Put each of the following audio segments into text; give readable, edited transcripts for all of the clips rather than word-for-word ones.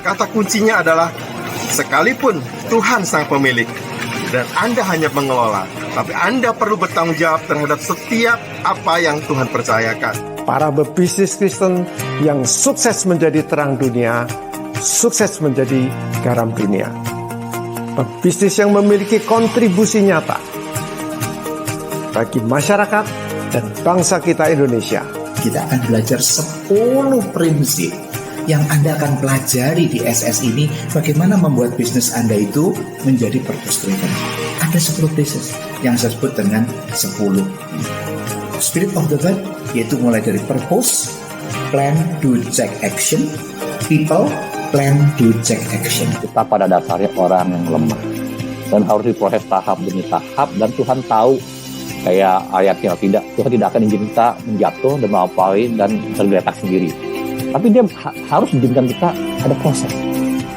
kata kuncinya adalah sekalipun Tuhan sang pemilik dan Anda hanya pengelola, tapi Anda perlu bertanggung jawab terhadap setiap apa yang Tuhan percayakan. Para pebisnis Kristen yang sukses menjadi terang dunia, sukses menjadi garam dunia. Pebisnis yang memiliki kontribusi nyata bagi masyarakat dan bangsa kita Indonesia. Kita akan belajar 10 prinsip yang Anda akan pelajari di SS ini, bagaimana membuat bisnis Anda itu menjadi purpose driven. Ada 10 prinsip yang saya sebut dengan 10 Spirit of the Word, yaitu mulai dari purpose, plan, do, check, action, people, plan, do, check, action. Kita pada dasarnya orang yang lemah dan harus diproses tahap demi tahap, dan Tuhan tahu kayak ayatnya, Tuhan tidak akan izin kita menjatuh dan melampaui dan tergeletak sendiri. Tapi dia harus izinkan kita ada proses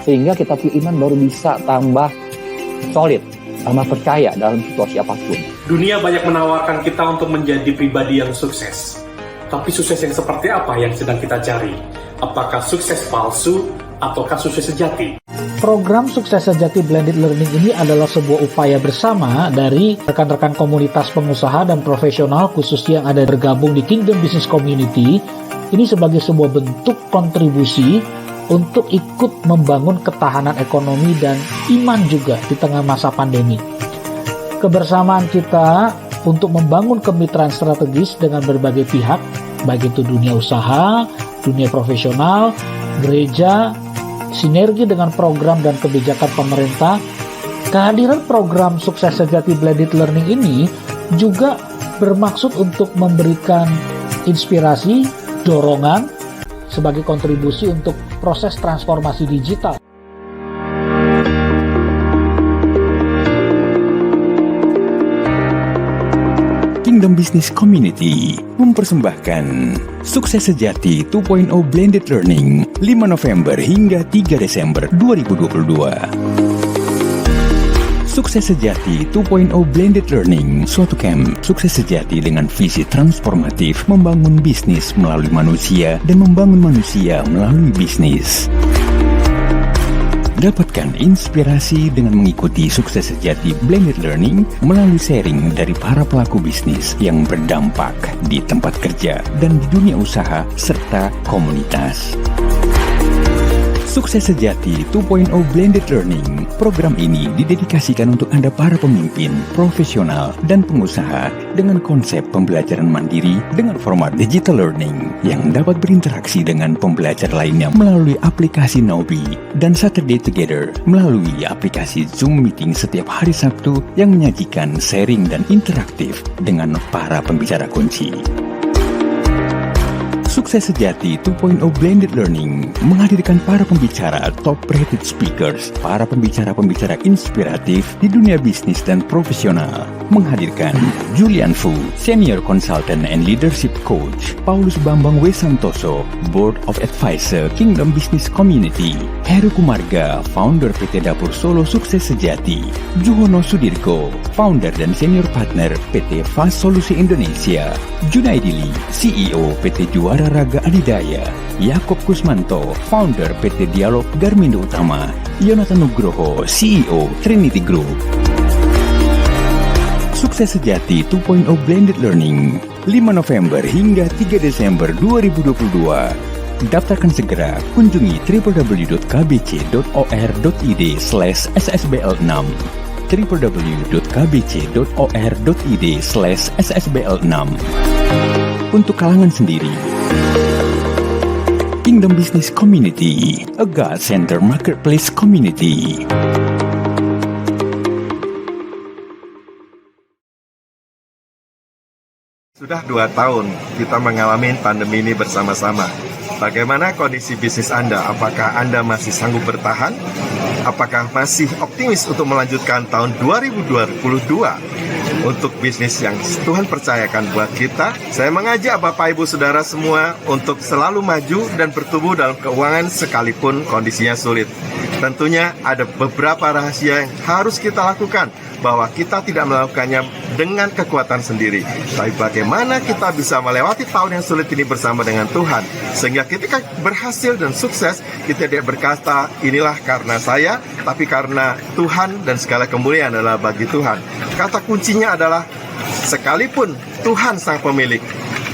sehingga kita punya iman baru bisa tambah solid, tambah percaya dalam situasi apapun. Dunia banyak menawarkan kita untuk menjadi pribadi yang sukses. Tapi sukses yang seperti apa yang sedang kita cari? Apakah sukses palsu ataukah sukses sejati? Program Sukses Sejati Blended Learning ini adalah sebuah upaya bersama dari rekan-rekan komunitas pengusaha dan profesional khususnya yang ada bergabung di Kingdom Business Community. Ini sebagai sebuah bentuk kontribusi untuk ikut membangun ketahanan ekonomi dan iman juga di tengah masa pandemi. Kebersamaan kita untuk membangun kemitraan strategis dengan berbagai pihak, baik itu dunia usaha, dunia profesional, gereja, sinergi dengan program dan kebijakan pemerintah. Kehadiran program Sukses Sejati Blended Learning ini juga bermaksud untuk memberikan inspirasi, dorongan sebagai kontribusi untuk proses transformasi digital. Kingdom Business Community mempersembahkan Sukses Sejati 2.0 Blended Learning 5 November hingga 3 Desember 2022. Sukses Sejati 2.0 Blended Learning, suatu camp sukses sejati dengan visi transformatif membangun bisnis melalui manusia dan membangun manusia melalui bisnis. Dapatkan inspirasi dengan mengikuti Sukses Sejati Blended Learning melalui sharing dari para pelaku bisnis yang berdampak di tempat kerja dan di dunia usaha serta komunitas. Sukses Sejati 2.0 Blended Learning. Program ini didedikasikan untuk Anda para pemimpin, profesional, dan pengusaha dengan konsep pembelajaran mandiri dengan format digital learning yang dapat berinteraksi dengan pembelajar lainnya melalui aplikasi Nobi dan Saturday Together melalui aplikasi Zoom Meeting setiap hari Sabtu yang menyajikan sharing dan interaktif dengan para pembicara kunci. Sukses Sejati 2.0 Blended Learning menghadirkan para pembicara top rated speakers, para pembicara-pembicara inspiratif di dunia bisnis dan profesional. Menghadirkan Julian Fu, Senior Consultant and Leadership Coach, Paulus Bambang W. Santoso, Board of Advisor Kingdom Business Community, Heru Kumarga, Founder PT Dapur Solo Sukses Sejati, Juhono Sudirgo, Founder dan Senior Partner PT Fast Solusi Indonesia, Junaidi Lee, CEO PT Juara Raga Adidaya, Yakob Kusmanto, Founder PT Dialog Garmindo Utama, Yonatan Nugroho, CEO Trinity Group. Sukses Sejati 2.0 Blended Learning 5 November hingga 3 Desember 2022. Daftarkan segera, kunjungi www.kbc.or.id/ssbl6 www.kbc.or.id/ssbl6 Untuk kalangan sendiri. Kingdom Business Community, a God Center Marketplace Community. Sudah 2 tahun kita mengalami pandemi ini bersama-sama. Bagaimana kondisi bisnis Anda? Apakah Anda masih sanggup bertahan? Apakah masih optimis untuk melanjutkan tahun 2022 untuk bisnis yang Tuhan percayakan buat kita? Saya mengajak Bapak Ibu Saudara semua untuk selalu maju dan bertumbuh dalam keuangan sekalipun kondisinya sulit. Tentunya ada beberapa rahasia yang harus kita lakukan bahwa kita tidak melakukannya dengan kekuatan sendiri, tapi bagaimana kita bisa melewati tahun yang sulit ini bersama dengan Tuhan, sehingga ketika berhasil dan sukses, kita tidak berkata, inilah karena saya, tapi karena Tuhan, dan segala kemuliaan adalah bagi Tuhan. Kata kuncinya adalah, sekalipun Tuhan sang pemilik,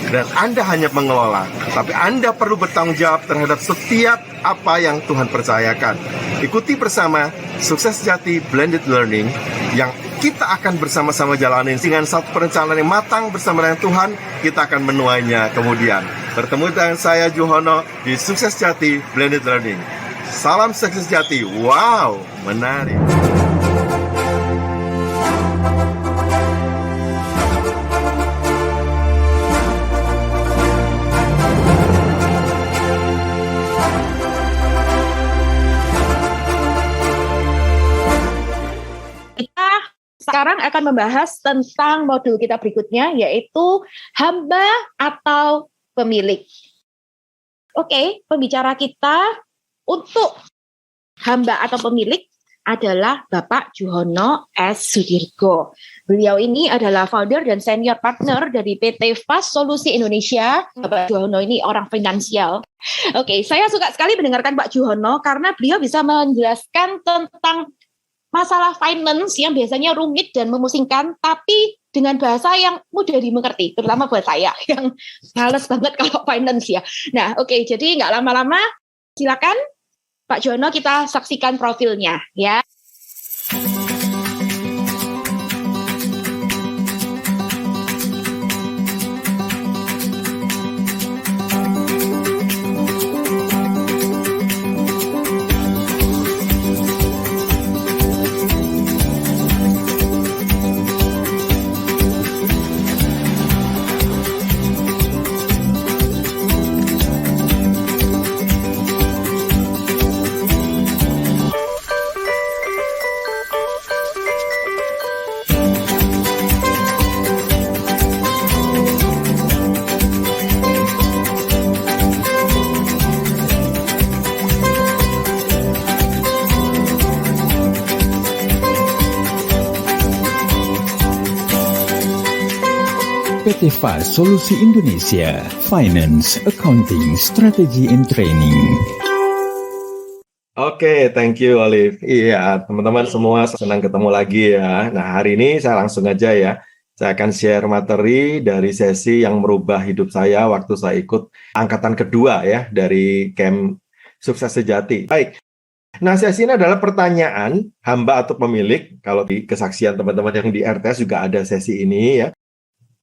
dan Anda hanya mengelola, tapi Anda perlu bertanggung jawab terhadap setiap apa yang Tuhan percayakan. Ikuti bersama Sukses Sejati Blended Learning yang kita akan bersama-sama jalani dengan satu perencanaan yang matang bersama dengan Tuhan. Kita akan menuainya kemudian. Bertemu dengan saya Juhono di Sukses Sejati Blended Learning. Salam sukses sejati. Wow, menarik. Kita sekarang akan membahas tentang modul kita berikutnya, yaitu hamba atau pemilik. Oke, pembicara kita untuk hamba atau pemilik adalah Bapak Juhono S. Sudirgo. Beliau ini adalah founder dan senior partner dari PT Fast Solusi Indonesia. Bapak Juhono ini orang finansial. Oke, saya suka sekali mendengarkan Pak Juhono karena beliau bisa menjelaskan tentang masalah finance yang biasanya rumit dan memusingkan, tapi dengan bahasa yang mudah dimengerti, terutama buat saya yang males banget kalau finance ya. Nah, oke, jadi nggak lama-lama, silakan Pak Juhono kita saksikan profilnya ya. PT Fast Solusi Indonesia, Finance, Accounting, Strategy and Training. Oke, thank you Olive. Iya, teman-teman semua senang ketemu lagi ya. Nah, hari ini saya langsung aja ya. Saya akan share materi dari sesi yang merubah hidup saya waktu saya ikut angkatan kedua ya dari camp Sukses Sejati. Baik. Nah, sesi ini adalah pertanyaan hamba atau pemilik. Kalau di kesaksian teman-teman yang di RTS juga ada sesi ini ya,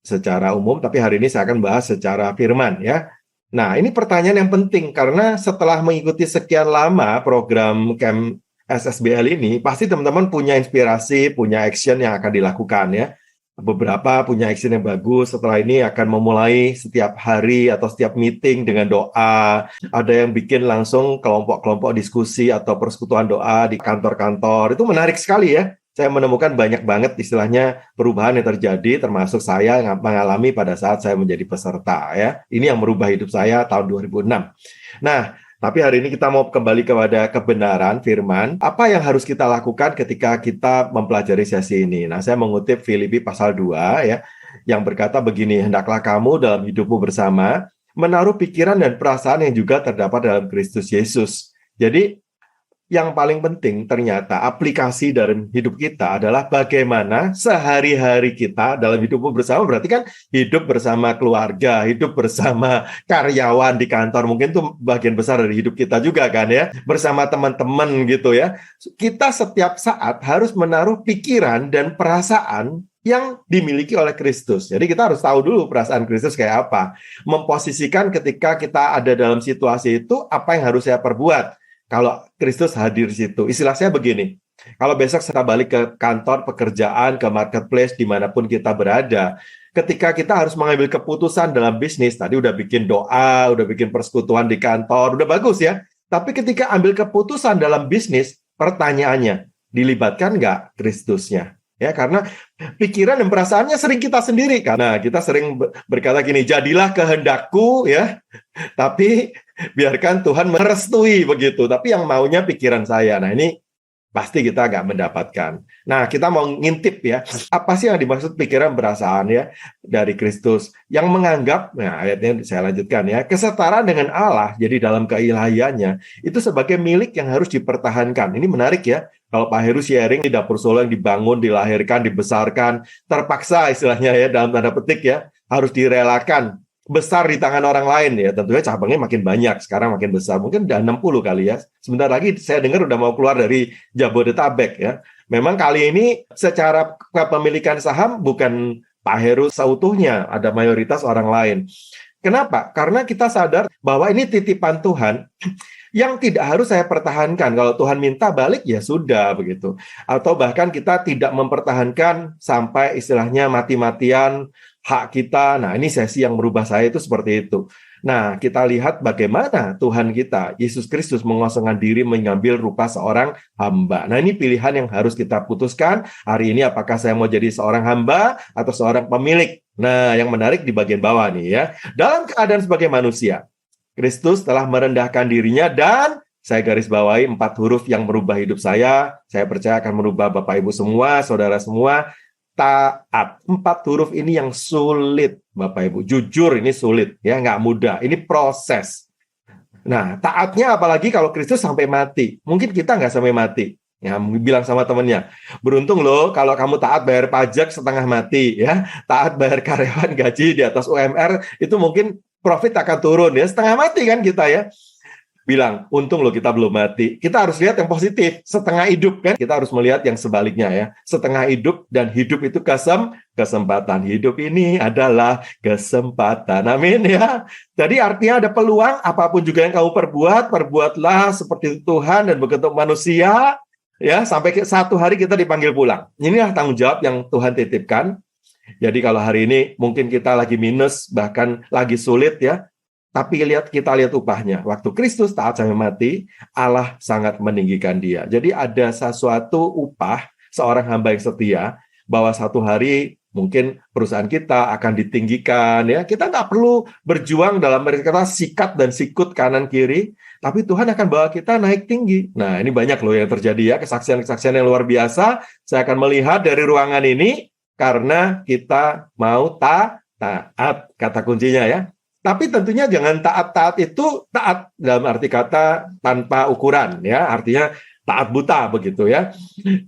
secara umum, tapi hari ini saya akan bahas secara firman ya. Nah, ini pertanyaan yang penting karena setelah mengikuti sekian lama program camp SSBL ini, pasti teman-teman punya inspirasi, punya action yang akan dilakukan ya. Beberapa punya action yang bagus, setelah ini akan memulai setiap hari atau setiap meeting dengan doa. Ada yang bikin langsung kelompok-kelompok diskusi atau persekutuan doa di kantor-kantor. Itu menarik sekali ya. Saya menemukan banyak banget istilahnya perubahan yang terjadi, termasuk saya yang mengalami pada saat saya menjadi peserta ya. Ini yang merubah hidup saya tahun 2006. Nah, tapi hari ini kita mau kembali kepada kebenaran firman. Apa yang harus kita lakukan ketika kita mempelajari sesi ini? Nah, saya mengutip Filipi pasal 2 ya, yang berkata begini, hendaklah kamu dalam hidupmu bersama menaruh pikiran dan perasaan yang juga terdapat dalam Kristus Yesus. Jadi yang paling penting ternyata aplikasi dalam hidup kita adalah bagaimana sehari-hari kita dalam hidupmu bersama, berarti kan hidup bersama keluarga, hidup bersama karyawan di kantor, mungkin itu bagian besar dari hidup kita juga kan ya, bersama teman-teman gitu ya. Kita setiap saat harus menaruh pikiran dan perasaan yang dimiliki oleh Kristus. Jadi kita harus tahu dulu perasaan Kristus kayak apa. Memposisikan ketika kita ada dalam situasi itu, apa yang harus saya perbuat kalau Kristus hadir di situ. Istilah saya begini, kalau besok kita balik ke kantor, pekerjaan, ke marketplace, dimanapun kita berada, ketika kita harus mengambil keputusan dalam bisnis, tadi udah bikin doa, udah bikin persekutuan di kantor, udah bagus ya. Tapi ketika ambil keputusan dalam bisnis, pertanyaannya, dilibatkan nggak Kristusnya? Ya, karena pikiran dan perasaannya sering kita sendiri. Karena kita sering berkata gini, jadilah kehendakku ya, tapi biarkan Tuhan merestui begitu. Tapi yang maunya pikiran saya. Nah, ini pasti kita nggak mendapatkan. Nah, kita mau ngintip ya, apa sih yang dimaksud pikiran perasaan ya dari Kristus yang menganggap, nah ayatnya saya lanjutkan ya, kesetaraan dengan Allah, jadi dalam keilahiannya itu sebagai milik yang harus dipertahankan. Ini menarik ya. Kalau Pak Heru sharing di dapur Solo yang dibangun, dilahirkan, dibesarkan, terpaksa istilahnya ya dalam tanda petik ya, harus direlakan besar di tangan orang lain ya. Tentunya cabangnya makin banyak, sekarang makin besar. Mungkin udah 60 kali ya. Sebentar lagi saya dengar udah mau keluar dari Jabodetabek ya. Memang kali ini secara kepemilikan saham bukan Pak Heru seutuhnya, ada mayoritas orang lain. Kenapa? Karena kita sadar bahwa ini titipan Tuhan yang tidak harus saya pertahankan. Kalau Tuhan minta balik, ya sudah begitu. Atau bahkan kita tidak mempertahankan sampai istilahnya mati-matian hak kita. Nah, ini sesi yang merubah saya itu seperti itu. Nah, kita lihat bagaimana Tuhan kita, Yesus Kristus, mengosongkan diri mengambil rupa seorang hamba. Nah, ini pilihan yang harus kita putuskan hari ini, apakah saya mau jadi seorang hamba atau seorang pemilik. Nah, yang menarik di bagian bawah nih ya. Dalam keadaan sebagai manusia, Kristus telah merendahkan dirinya dan saya garis bawahi 4 huruf yang merubah hidup saya. Saya percaya akan merubah Bapak Ibu semua, saudara semua. Taat. 4 huruf ini yang sulit, Bapak Ibu. Jujur ini sulit, ya, nggak mudah. Ini proses. Nah, taatnya apalagi kalau Kristus sampai mati. Mungkin kita nggak sampai mati. Ya, bilang sama temennya, beruntung loh kalau kamu taat bayar pajak setengah mati, ya. Taat bayar karyawan gaji di atas UMR, itu mungkin profit akan turun, ya. Setengah mati kan kita, ya. Bilang, untung loh kita belum mati. Kita harus lihat yang positif, setengah hidup kan. Kita harus melihat yang sebaliknya ya. Setengah hidup dan hidup itu kesempatan. Hidup ini adalah kesempatan. Amin ya. Jadi artinya ada peluang, apapun juga yang kamu perbuatlah seperti Tuhan dan begitu manusia. Ya, sampai satu hari kita dipanggil pulang. Inilah tanggung jawab yang Tuhan titipkan. Jadi kalau hari ini mungkin kita lagi minus, bahkan lagi sulit ya. Tapi kita lihat upahnya. Waktu Kristus taat sampai mati, Allah sangat meninggikan dia. Jadi ada sesuatu upah seorang hamba yang setia, bahwa satu hari mungkin perusahaan kita akan ditinggikan. Ya, kita nggak perlu berjuang dalam kata sikat dan sikut kanan kiri, tapi Tuhan akan bawa kita naik tinggi. Nah, ini banyak loh yang terjadi ya, kesaksian-kesaksian yang luar biasa. Saya akan melihat dari ruangan ini karena kita mau taat, kata kuncinya ya. Tapi tentunya jangan taat itu taat dalam arti kata tanpa ukuran ya, artinya taat buta begitu ya.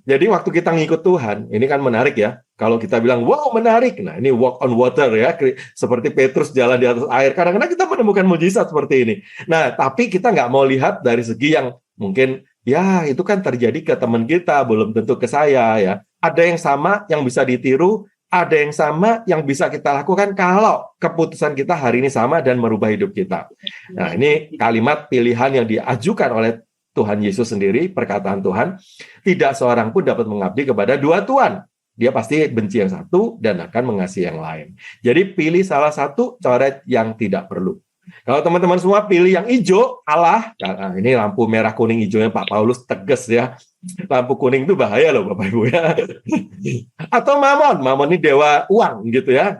Jadi waktu kita ngikut Tuhan, ini kan menarik ya. Kalau kita bilang wow menarik, nah ini walk on water ya, seperti Petrus jalan di atas air. Kadang-kadang kita menemukan mujizat seperti ini. Nah, tapi kita nggak mau lihat dari segi yang mungkin ya itu kan terjadi ke teman kita, belum tentu ke saya ya. Ada yang sama yang bisa ditiru. Ada yang sama yang bisa kita lakukan kalau keputusan kita hari ini sama dan merubah hidup kita. Nah, ini kalimat pilihan yang diajukan oleh Tuhan Yesus sendiri, perkataan Tuhan. Tidak seorang pun dapat mengabdi kepada dua tuan. Dia pasti benci yang satu dan akan mengasihi yang lain. Jadi pilih salah satu, coret yang tidak perlu. Kalau teman-teman semua pilih yang hijau, Allah, nah, ini lampu merah kuning hijaunya Pak Paulus tegas ya. Lampu kuning itu bahaya loh Bapak Ibu ya. Atau Mamon ini dewa uang gitu ya,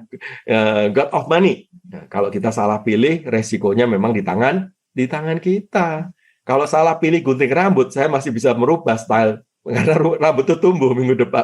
God of money. Nah, kalau kita salah pilih, resikonya memang di tangan kita. Kalau salah pilih gunting rambut, saya masih bisa merubah style karena rambut itu tumbuh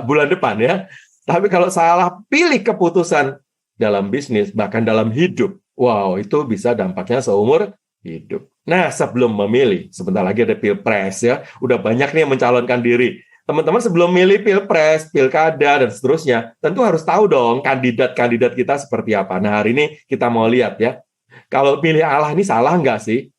bulan depan ya. Tapi kalau salah pilih keputusan dalam bisnis, bahkan dalam hidup, wow, itu bisa dampaknya seumur hidup. Nah, sebelum memilih, sebentar lagi ada pilpres ya, udah banyak nih yang mencalonkan diri. Teman-teman sebelum milih pilpres, pilkada, dan seterusnya, tentu harus tahu dong kandidat-kandidat kita seperti apa. Nah, hari ini kita mau lihat ya, kalau pilih Allah ini salah nggak sih?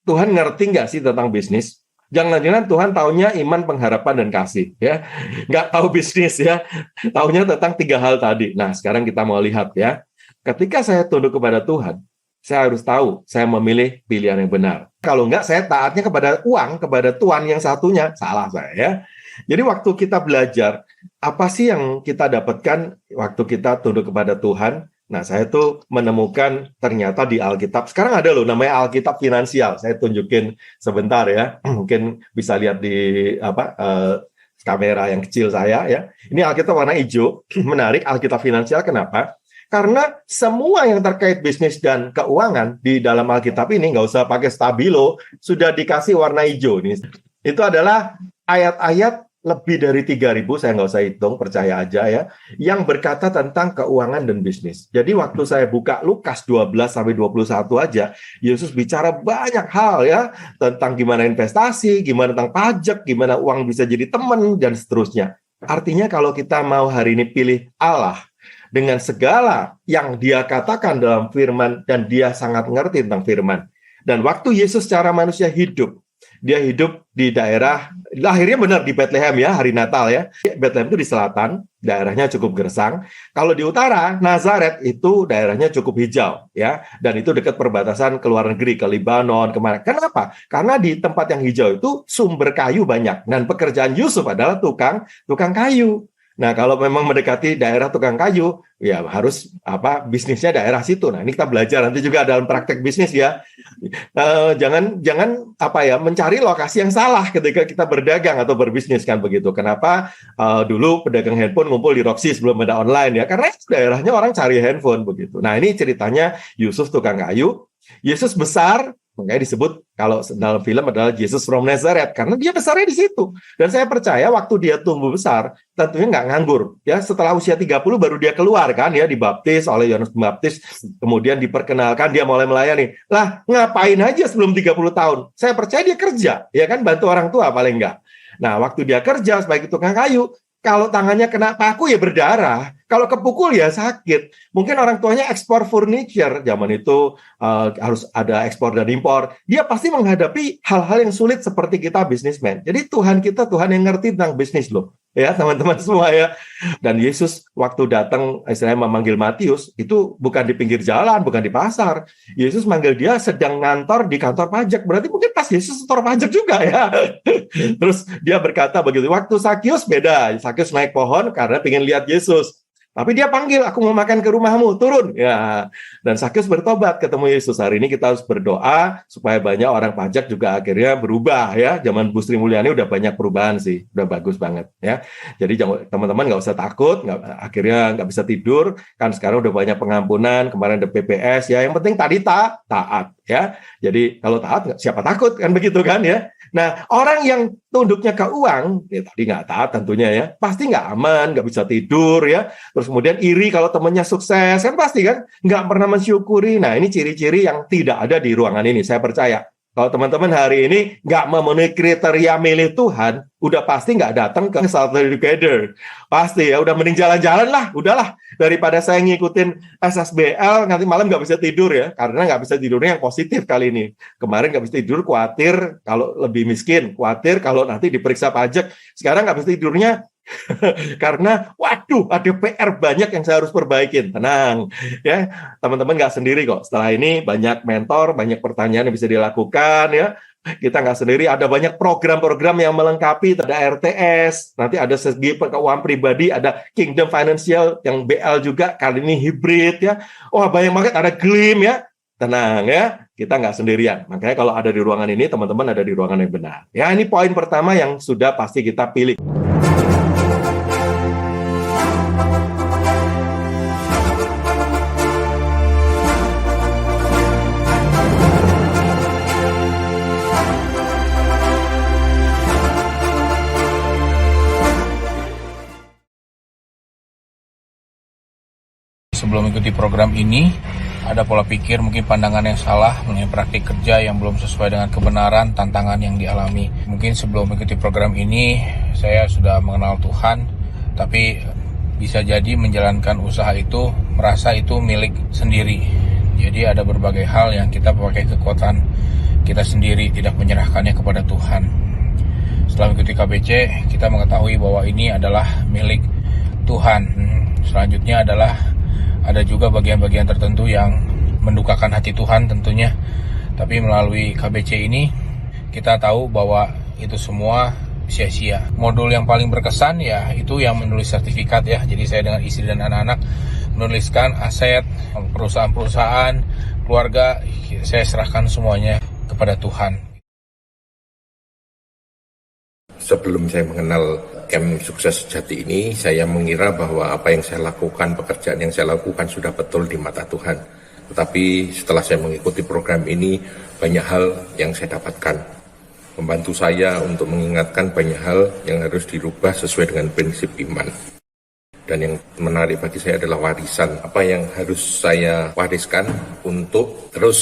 Tuhan ngerti nggak sih tentang bisnis? Jangan-jangan Tuhan taunya iman, pengharapan, dan kasih ya, nggak tahu bisnis ya, taunya tentang 3 hal tadi. Nah, sekarang kita mau lihat ya. Ketika saya tunduk kepada Tuhan, saya harus tahu saya memilih pilihan yang benar. Kalau enggak, saya taatnya kepada uang, kepada tuan yang satunya, salah saya ya. Jadi waktu kita belajar, apa sih yang kita dapatkan waktu kita tunduk kepada Tuhan? Nah, saya tuh menemukan ternyata di Alkitab, sekarang ada loh namanya Alkitab Finansial. Saya tunjukin sebentar ya, mungkin bisa lihat di kamera yang kecil saya ya. Ini Alkitab warna hijau, menarik Alkitab Finansial, kenapa? Karena semua yang terkait bisnis dan keuangan di dalam Alkitab ini, nggak usah pakai stabilo, sudah dikasih warna hijau. Nih. Itu adalah ayat-ayat lebih dari 3.000, saya nggak usah hitung, percaya aja ya, yang berkata tentang keuangan dan bisnis. Jadi waktu saya buka Lukas 12-21 aja, Yesus bicara banyak hal ya, tentang gimana investasi, gimana tentang pajak, gimana uang bisa jadi teman, dan seterusnya. Artinya kalau kita mau hari ini pilih Allah, dengan segala yang dia katakan dalam firman, dan dia sangat ngerti tentang firman. Dan waktu Yesus secara manusia hidup, dia hidup di daerah, lahirnya benar di Bethlehem ya, hari Natal ya. Bethlehem itu di selatan, daerahnya cukup gersang. Kalau di utara, Nazaret itu daerahnya cukup hijau ya, dan itu dekat perbatasan ke luar negeri, ke Lebanon, kemana. Kenapa? Karena di tempat yang hijau itu sumber kayu banyak, dan pekerjaan Yusuf adalah tukang kayu. Nah, kalau memang mendekati daerah tukang kayu, ya harus bisnisnya daerah situ. Nah, ini kita belajar nanti juga dalam praktek bisnis ya. Jangan mencari lokasi yang salah ketika kita berdagang atau berbisnis kan begitu. Kenapa dulu pedagang handphone ngumpul di Roxy sebelum ada online ya? Karena daerahnya orang cari handphone begitu. Nah, ini ceritanya Yusuf tukang kayu. Yesus besar, makanya disebut kalau dalam film adalah Jesus from Nazareth, karena dia besarnya di situ. Dan saya percaya waktu dia tumbuh besar, tentunya nggak nganggur. Ya, setelah usia 30 baru dia keluar kan, ya dibaptis oleh Yohanes Pembaptis, kemudian diperkenalkan, dia mulai melayani. Lah, ngapain aja sebelum 30 tahun? Saya percaya dia kerja, ya kan, bantu orang tua paling nggak. Nah, waktu dia kerja sebagai tukang kayu, kalau tangannya kena paku ya berdarah, kalau kepukul ya sakit. Mungkin orang tuanya ekspor furniture, zaman itu harus ada ekspor dan impor. Dia pasti menghadapi hal-hal yang sulit seperti kita bisnismen. Jadi Tuhan kita Tuhan yang ngerti tentang bisnis loh. Ya teman-teman semua ya. Dan Yesus waktu datang istilahnya memanggil Matius, itu bukan di pinggir jalan, bukan di pasar. Yesus manggil dia sedang ngantor di kantor pajak. Berarti mungkin pas Yesus setor pajak juga ya. Terus dia berkata begitu, waktu Sakius beda. Sakius naik pohon karena pengen lihat Yesus. Tapi dia panggil, aku mau makan ke rumahmu, turun. Ya. Dan Sakius bertobat ketemu Yesus. Hari ini kita harus berdoa supaya banyak orang pajak juga akhirnya berubah ya. Zaman Bu Sri Mulyani udah banyak perubahan sih, udah bagus banget ya. Jadi teman-teman nggak usah takut, akhirnya nggak bisa tidur. Kan sekarang udah banyak pengampunan, kemarin ada PPS ya. Yang penting tadi taat ya. Jadi kalau taat siapa takut kan begitu kan ya. Nah, orang yang tunduknya ke uang, ya tadi nggak taat tentunya ya, pasti nggak aman, nggak bisa tidur ya. Terus kemudian iri kalau temannya sukses, kan pasti kan nggak pernah mensyukuri. Nah, ini ciri-ciri yang tidak ada di ruangan ini, saya percaya. Kalau teman-teman hari ini nggak memenuhi kriteria milih Tuhan, udah pasti nggak datang ke Salty Together. Pasti ya, udah mending jalan-jalan lah, udahlah. Daripada saya ngikutin SSBL, nanti malam nggak bisa tidur ya. Karena nggak bisa tidurnya yang positif kali ini. Kemarin nggak bisa tidur, khawatir kalau lebih miskin. Khawatir kalau nanti diperiksa pajak. Sekarang nggak bisa tidurnya karena waduh ada PR banyak yang saya harus perbaikin. Tenang ya, teman-teman nggak sendiri kok. Setelah ini banyak mentor, banyak pertanyaan yang bisa dilakukan ya. Kita nggak sendiri, ada banyak program-program yang melengkapi, ada RTS, nanti ada segi keuangan pribadi, ada Kingdom Financial yang BL juga, kali ini hibrid ya. Wah banyak banget, ada Glim ya. Tenang ya, kita nggak sendirian. Makanya kalau ada di ruangan ini, teman-teman ada di ruangan yang benar. Ya, ini poin pertama yang sudah pasti kita pilih. Sebelum mengikuti program ini, ada pola pikir, mungkin pandangan yang salah mengenai praktik kerja yang belum sesuai dengan kebenaran, tantangan yang dialami. Mungkin sebelum mengikuti program ini, saya sudah mengenal Tuhan, tapi bisa jadi menjalankan usaha itu, merasa itu milik sendiri. Jadi ada berbagai hal yang kita pakai kekuatan kita sendiri, tidak menyerahkannya kepada Tuhan. Setelah mengikuti KBC, kita mengetahui bahwa ini adalah milik Tuhan. Selanjutnya adalah ada juga bagian-bagian tertentu yang mendukakan hati Tuhan tentunya. Tapi melalui KBC ini kita tahu bahwa itu semua sia-sia. Modul yang paling berkesan ya itu yang menulis sertifikat ya. Jadi saya dengan istri dan anak-anak menuliskan aset, perusahaan-perusahaan, keluarga, saya serahkan semuanya kepada Tuhan. Sebelum saya mengenal Camp Sukses Sejati ini, saya mengira bahwa apa yang saya lakukan, pekerjaan yang saya lakukan sudah betul di mata Tuhan. Tetapi setelah saya mengikuti program ini, banyak hal yang saya dapatkan. membantu saya untuk mengingatkan banyak hal yang harus dirubah sesuai dengan prinsip iman. Dan yang menarik bagi saya adalah warisan. Apa yang harus saya wariskan untuk terus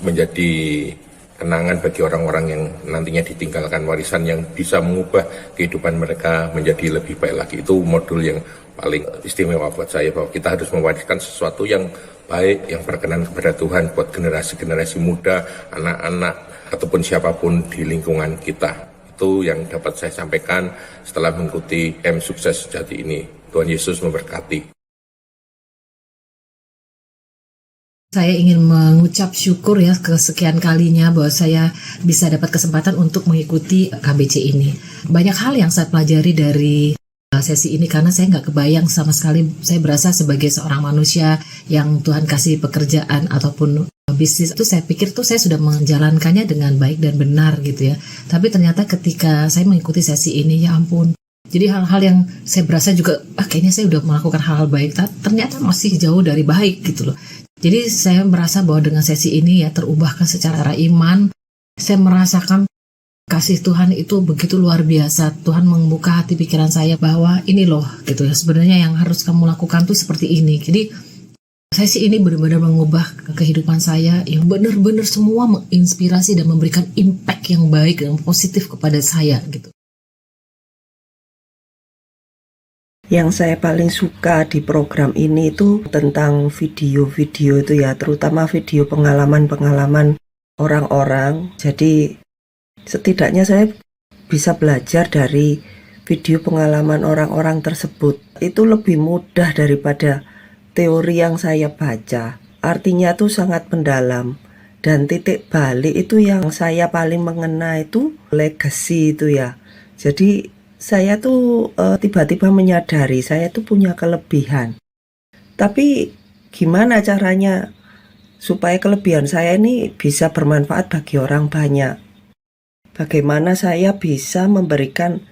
menjadi kenangan bagi orang-orang yang nantinya ditinggalkan, warisan yang bisa mengubah kehidupan mereka menjadi lebih baik lagi. Itu modul yang paling istimewa buat saya, bahwa kita harus mewariskan sesuatu yang baik, yang berkenan kepada Tuhan buat generasi-generasi muda, anak-anak, ataupun siapapun di lingkungan kita. Itu yang dapat saya sampaikan setelah mengikuti Camp Sukses Sejati ini. Tuhan Yesus memberkati. Saya ingin mengucap syukur ya kesekian kalinya bahwa saya bisa dapat kesempatan untuk mengikuti KBC ini. Banyak hal yang saya pelajari dari sesi ini karena saya nggak kebayang sama sekali. Saya berasa sebagai seorang manusia yang Tuhan kasih pekerjaan ataupun bisnis itu, saya pikir tuh saya sudah menjalankannya dengan baik dan benar gitu ya. Tapi ternyata ketika saya mengikuti sesi ini, ya ampun. Jadi hal-hal yang saya berasa juga kayaknya saya udah melakukan hal-hal baik, ternyata masih jauh dari baik gitu loh. Jadi saya merasa bahwa dengan sesi ini ya terubahkan secara iman. Saya merasakan kasih Tuhan itu begitu luar biasa. Tuhan membuka hati pikiran saya bahwa ini loh gitu ya, sebenarnya yang harus kamu lakukan tuh seperti ini. Jadi sesi ini benar-benar mengubah kehidupan saya, yang benar-benar semua menginspirasi dan memberikan impact yang baik dan positif kepada saya gitu. Yang saya paling suka di program ini itu tentang video-video itu ya, terutama video pengalaman-pengalaman orang-orang. Jadi setidaknya saya bisa belajar dari video pengalaman orang-orang tersebut. Itu lebih mudah daripada teori yang saya baca. Artinya itu sangat mendalam. Dan titik balik itu yang saya paling mengena itu legacy itu ya. Jadi saya tuh tiba-tiba menyadari saya tuh punya kelebihan. Tapi gimana caranya supaya kelebihan saya ini bisa bermanfaat bagi orang banyak? Bagaimana saya bisa memberikan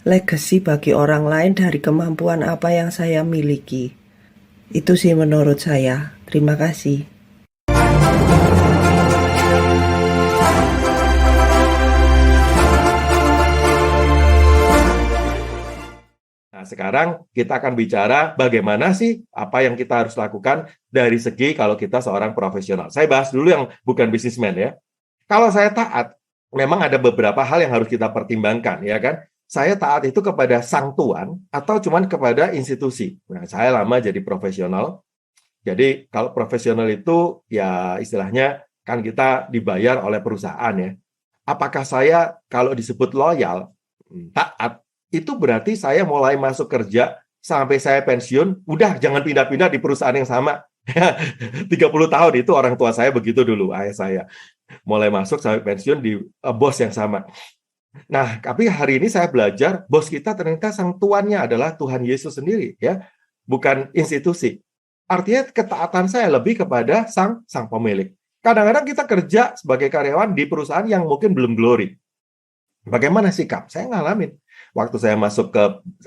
legacy bagi orang lain dari kemampuan apa yang saya miliki? Itu sih menurut saya. Terima kasih. Nah, sekarang kita akan bicara bagaimana sih apa yang kita harus lakukan dari segi kalau kita seorang profesional. Saya bahas dulu yang bukan bisnismen ya. Kalau saya taat, memang ada beberapa hal yang harus kita pertimbangkan, ya kan? Saya taat itu kepada sang tuan atau cuman kepada institusi. Nah, saya lama jadi profesional. Jadi kalau profesional itu ya istilahnya kan kita dibayar oleh perusahaan ya. Apakah saya kalau disebut loyal, taat, itu berarti saya mulai masuk kerja sampai saya pensiun, udah jangan pindah-pindah di perusahaan yang sama. 30 tahun itu orang tua saya begitu dulu, ayah saya. Mulai masuk sampai pensiun di bos yang sama. Nah, tapi hari ini saya belajar bos kita ternyata sang tuannya adalah Tuhan Yesus sendiri ya, bukan institusi. Artinya ketaatan saya lebih kepada sang pemilik. Kadang-kadang kita kerja sebagai karyawan di perusahaan yang mungkin belum glory. Bagaimana sikap? Saya ngalamin. Waktu saya masuk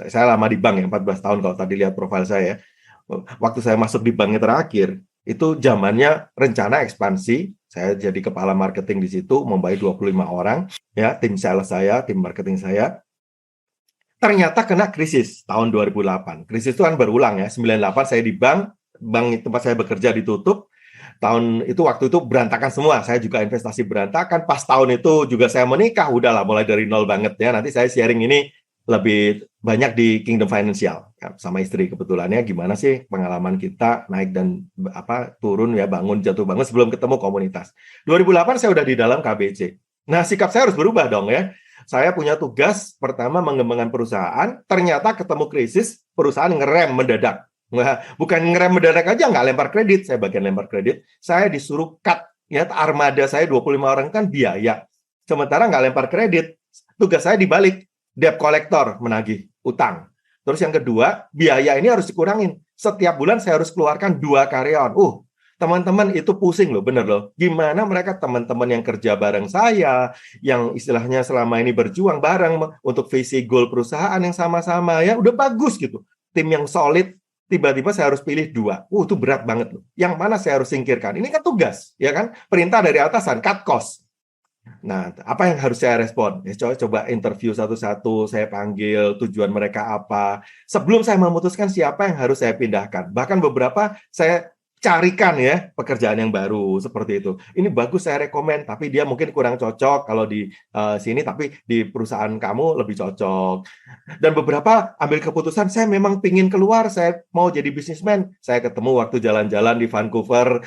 saya lama di bank ya, 14 tahun kalau tadi lihat profil saya. Waktu saya masuk di banknya terakhir, itu zamannya rencana ekspansi. Saya jadi kepala marketing di situ, membayar 25 orang, ya, tim sales saya, tim marketing saya. Ternyata kena krisis tahun 2008. Krisis itu kan berulang ya, 98 saya di bank tempat saya bekerja ditutup. Waktu itu berantakan semua, saya juga investasi berantakan. Pas tahun itu juga saya menikah, udahlah mulai dari nol banget ya. Nanti saya sharing ini lebih banyak di Kingdom Financial ya, sama istri kebetulannya gimana sih pengalaman kita naik dan turun ya, bangun jatuh bangun sebelum ketemu komunitas. 2008 saya udah di dalam KBC. Nah, sikap saya harus berubah dong ya. Saya punya tugas pertama mengembangkan perusahaan, ternyata ketemu krisis, perusahaan ngerem mendadak. Nah, bukan ngerem mendadak aja, nggak lempar kredit, saya bagian lempar kredit, saya disuruh cut ya, armada saya 25 orang kan biaya. Sementara nggak lempar kredit, tugas saya dibalik. Debt collector, menagih utang. Terus yang kedua, biaya ini harus dikurangin. Setiap bulan saya harus keluarkan 2 karyawan. Teman-teman itu pusing loh, bener loh. Gimana mereka teman-teman yang kerja bareng saya, yang istilahnya selama ini berjuang bareng untuk visi goal perusahaan yang sama-sama ya, udah bagus gitu. Tim yang solid, tiba-tiba saya harus pilih 2. Itu berat banget loh. Yang mana saya harus singkirkan? Ini kan tugas, ya kan? Perintah dari atasan, cut cost. Nah, apa yang harus saya respon? Ya, coba interview satu-satu, saya panggil tujuan mereka apa. Sebelum saya memutuskan siapa yang harus saya pindahkan. Bahkan beberapa saya carikan ya pekerjaan yang baru seperti itu. Ini bagus saya rekomen, tapi dia mungkin kurang cocok kalau di sini, tapi di perusahaan kamu lebih cocok. Dan beberapa ambil keputusan, saya memang pingin keluar, saya mau jadi bisnismen. Saya ketemu waktu jalan-jalan di Vancouver,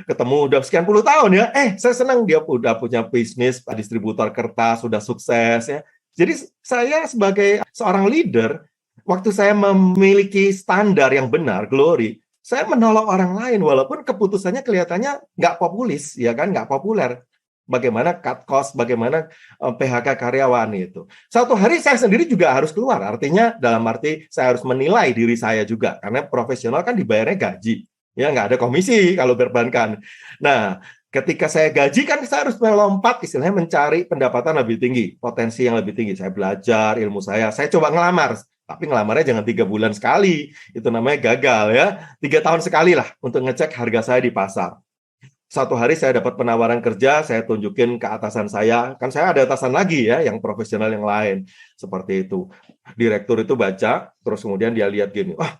ketemu udah sekian puluh tahun ya. Saya senang dia udah punya bisnis distributor kertas, sudah sukses ya. Jadi saya sebagai seorang leader, waktu saya memiliki standar yang benar, glory, saya menolong orang lain walaupun keputusannya kelihatannya nggak populis, ya kan, nggak populer. Bagaimana cut cost, bagaimana PHK karyawan itu. Satu hari saya sendiri juga harus keluar, artinya dalam arti saya harus menilai diri saya juga, karena profesional kan dibayarnya gaji, ya nggak ada komisi kalau perbankan. Nah, ketika saya gaji kan saya harus melompat, istilahnya mencari pendapatan lebih tinggi, potensi yang lebih tinggi. Saya belajar ilmu saya coba ngelamar. Tapi ngelamarnya jangan 3 bulan sekali, itu namanya gagal ya. 3 tahun sekali lah untuk ngecek harga saya di pasar. Satu hari saya dapat penawaran kerja, saya tunjukin ke atasan saya, kan saya ada atasan lagi ya, yang profesional yang lain, seperti itu. Direktur itu baca, terus kemudian dia lihat gini, wah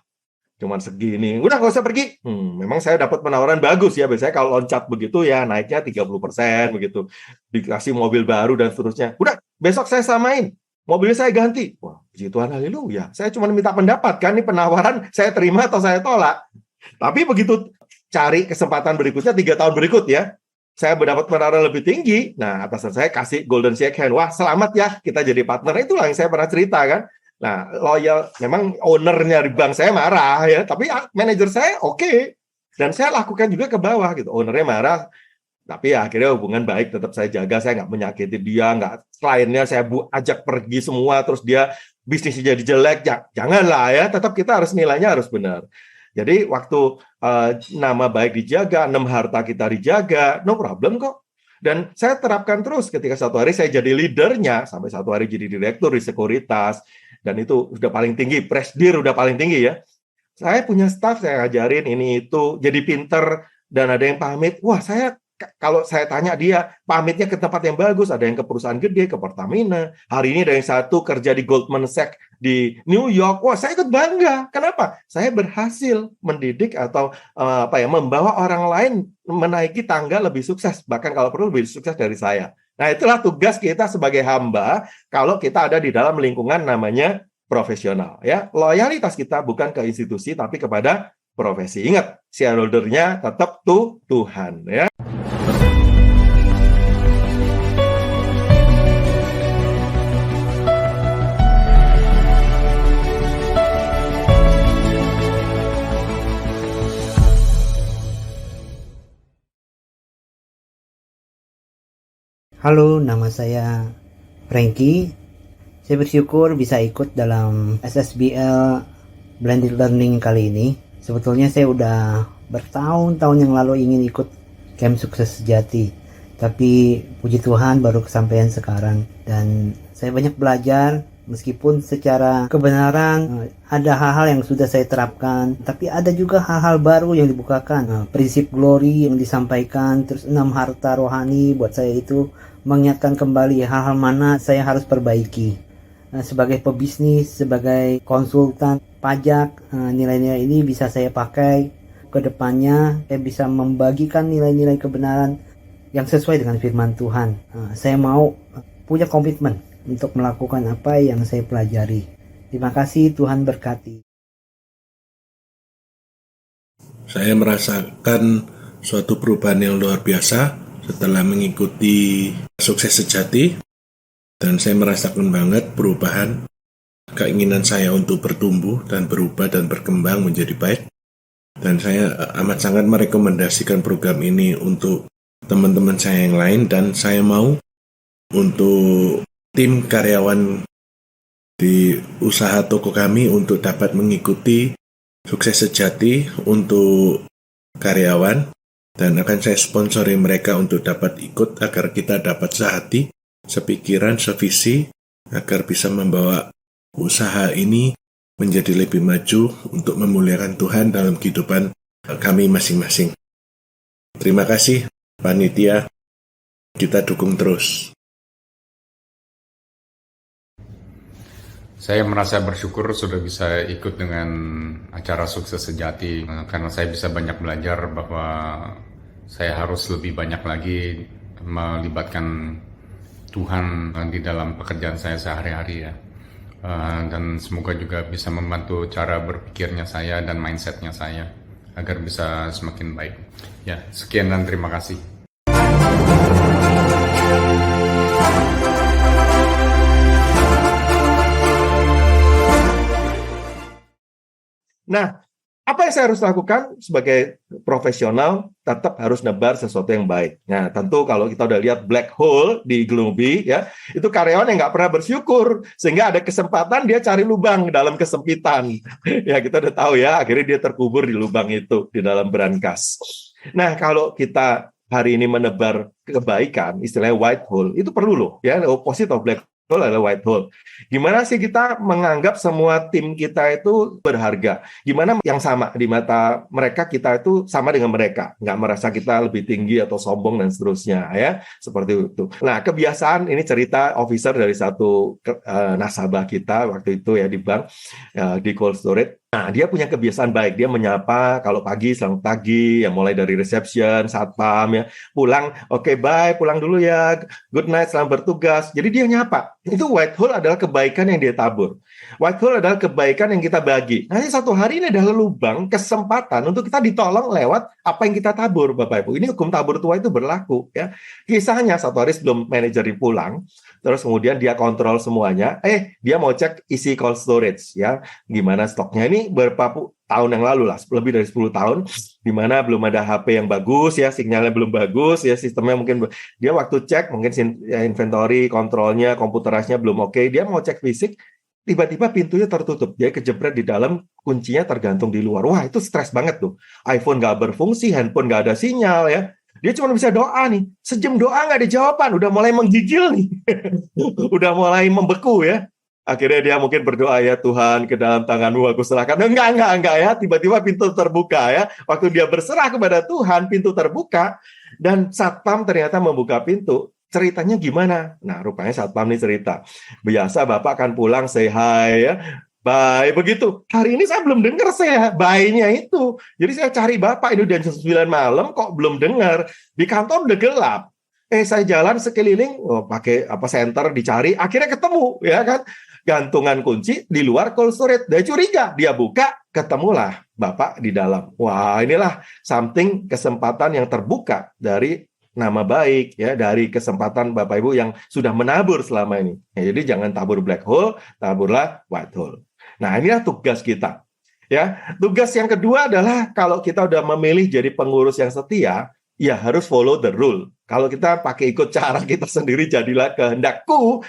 cuman segini, udah nggak usah pergi. Memang saya dapat penawaran bagus ya, biasanya kalau loncat begitu ya naiknya 30% begitu. Dikasih mobil baru dan seterusnya. Udah, besok saya samain. Mobilnya saya ganti. Wah, puji Tuhan, haleluya. Saya cuma minta pendapat, kan ini penawaran saya terima atau saya tolak. Tapi begitu cari kesempatan berikutnya 3 tahun berikut ya, saya mendapat penawaran lebih tinggi. Nah, atasan saya kasih golden shake hand. Wah, selamat ya, kita jadi partner. Itulah yang saya pernah cerita kan. Nah, loyal, memang ownernya di bank saya marah ya, tapi manajer saya oke. Dan saya lakukan juga ke bawah gitu. Ownernya marah, tapi ya, akhirnya hubungan baik, tetap saya jaga, saya nggak menyakiti dia, nggak kliennya saya ajak pergi semua, terus dia bisnisnya jadi jelek, janganlah ya, tetap kita harus nilainya harus benar. Jadi waktu nama baik dijaga, 6 harta kita dijaga, no problem kok. Dan saya terapkan terus ketika satu hari saya jadi leadernya, sampai satu hari jadi direktur di sekuritas, dan itu udah paling tinggi, presidir udah paling tinggi ya. Saya punya staff, saya ngajarin ini itu, jadi pinter, dan ada yang pamit, wah kalau saya tanya dia, pamitnya ke tempat yang bagus, ada yang ke perusahaan gede, ke Pertamina. Hari ini ada yang satu kerja di Goldman Sachs di New York. Wah, saya ikut bangga. Kenapa? Saya berhasil mendidik atau membawa orang lain menaiki tangga lebih sukses, bahkan kalau perlu lebih sukses dari saya. Nah, itulah tugas kita sebagai hamba kalau kita ada di dalam lingkungan namanya profesional. Ya, loyalitas kita bukan ke institusi, tapi kepada profesi. Ingat, shareholder-nya tetap Tuhan. Ya. Halo, nama saya Frankie. Saya bersyukur bisa ikut dalam SSBL Blended Learning kali ini. Sebetulnya saya udah bertahun-tahun yang lalu ingin ikut Camp Sukses Sejati. Tapi puji Tuhan baru kesampaian sekarang. Dan saya banyak belajar, meskipun secara kebenaran ada hal-hal yang sudah saya terapkan. Tapi ada juga hal-hal baru yang dibukakan. Prinsip glory yang disampaikan, terus 6 harta rohani buat saya itu mengingatkan kembali hal-hal mana saya harus perbaiki. Sebagai pebisnis, sebagai konsultan pajak, nilai-nilai ini bisa saya pakai ke depannya. Saya bisa membagikan nilai-nilai kebenaran yang sesuai dengan firman Tuhan. Saya mau punya komitmen untuk melakukan apa yang saya pelajari. Terima kasih, Tuhan berkati. Saya merasakan suatu perubahan yang luar biasa setelah mengikuti Sukses Sejati, dan saya merasakan banget perubahan keinginan saya untuk bertumbuh dan berubah dan berkembang menjadi baik. Dan saya amat sangat merekomendasikan program ini untuk teman-teman saya yang lain, dan saya mau untuk tim karyawan di usaha toko kami untuk dapat mengikuti Sukses Sejati untuk karyawan, dan akan saya sponsori mereka untuk dapat ikut agar kita dapat sehati, sepikiran, sevisi, agar bisa membawa usaha ini menjadi lebih maju untuk memuliakan Tuhan dalam kehidupan kami masing-masing. Terima kasih, panitia. kita dukung terus. Saya merasa bersyukur sudah bisa ikut dengan acara Sukses Sejati karena saya bisa banyak belajar bahwa saya harus lebih banyak lagi melibatkan Tuhan di dalam pekerjaan saya sehari-hari ya. Dan semoga juga bisa membantu cara berpikirnya saya dan mindsetnya saya agar bisa semakin baik. Ya, sekian dan terima kasih. Nah, apa yang saya harus lakukan sebagai profesional? Tetap harus nebar sesuatu yang baik. Nah, tentu kalau kita udah lihat black hole di Gloomy, ya, itu karyawan yang nggak pernah bersyukur, sehingga ada kesempatan dia cari lubang dalam kesempitan. Ya, kita udah tahu ya, akhirnya dia terkubur di lubang itu, di dalam brankas. Nah, kalau kita hari ini menebar kebaikan, istilahnya white hole, itu perlu loh, ya, opposite of black hole adalah white hole. Gimana sih kita menganggap semua tim kita itu berharga? Gimana yang sama di mata mereka, kita itu sama dengan mereka, nggak merasa kita lebih tinggi atau sombong dan seterusnya, ya, seperti itu. Nah, kebiasaan ini cerita officer dari satu nasabah kita waktu itu ya di bank, di cold storage. Nah, dia punya kebiasaan baik, dia menyapa kalau pagi, selamat pagi, ya mulai dari reception, satpam, ya, pulang, oke, bye, pulang dulu ya, good night, selamat bertugas. Jadi dia nyapa. Itu white hole adalah kebaikan yang dia tabur. White hole adalah kebaikan yang kita bagi. Nanti satu hari ini adalah lubang kesempatan untuk kita ditolong lewat apa yang kita tabur, Bapak Ibu. Ini hukum tabur tua itu berlaku, ya. Kisahnya satu hari sebelum manajer pulang, terus kemudian dia kontrol semuanya, dia mau cek isi cold storage, ya, gimana stoknya. Ini beberapa tahun yang lalu lah, lebih dari 10 tahun, di mana belum ada HP yang bagus, ya, sinyalnya belum bagus, ya, sistemnya mungkin, dia waktu cek, mungkin inventory, kontrolnya, komputerisnya belum oke, dia mau cek fisik, tiba-tiba pintunya tertutup, dia kejepret di dalam, kuncinya tergantung di luar. Wah, itu stres banget tuh. iPhone nggak berfungsi, handphone nggak ada sinyal, ya. Dia cuma bisa doa nih, sejam doa nggak ada jawaban, udah mulai menggigil nih, udah mulai membeku, ya. Akhirnya dia mungkin berdoa, ya Tuhan, ke dalam tangan-Mu aku serahkan. Enggak ya, tiba-tiba pintu terbuka, ya. Waktu dia berserah kepada Tuhan, pintu terbuka, dan satpam ternyata membuka pintu. Ceritanya gimana? Nah, rupanya satpam ini cerita, biasa Bapak akan pulang, say hi, ya, bye, begitu. Hari ini saya belum dengar saya bye-nya itu. Jadi saya cari Bapak, ini udah jam 9 malam, kok belum dengar. Di kantor udah gelap. Saya jalan sekeliling, pakai center dicari, akhirnya ketemu, ya kan? Gantungan kunci di luar cold storage. Dia curiga, dia buka, ketemulah Bapak di dalam. Wah, inilah something, kesempatan yang terbuka dari nama baik, ya, dari kesempatan Bapak Ibu yang sudah menabur selama ini. Ya, jadi jangan tabur black hole, taburlah white hole. Nah, inilah tugas kita. Ya, tugas yang kedua adalah kalau kita udah memilih jadi pengurus yang setia, ya harus follow the rule. Kalau kita pakai ikut cara kita sendiri, jadilah kehendakku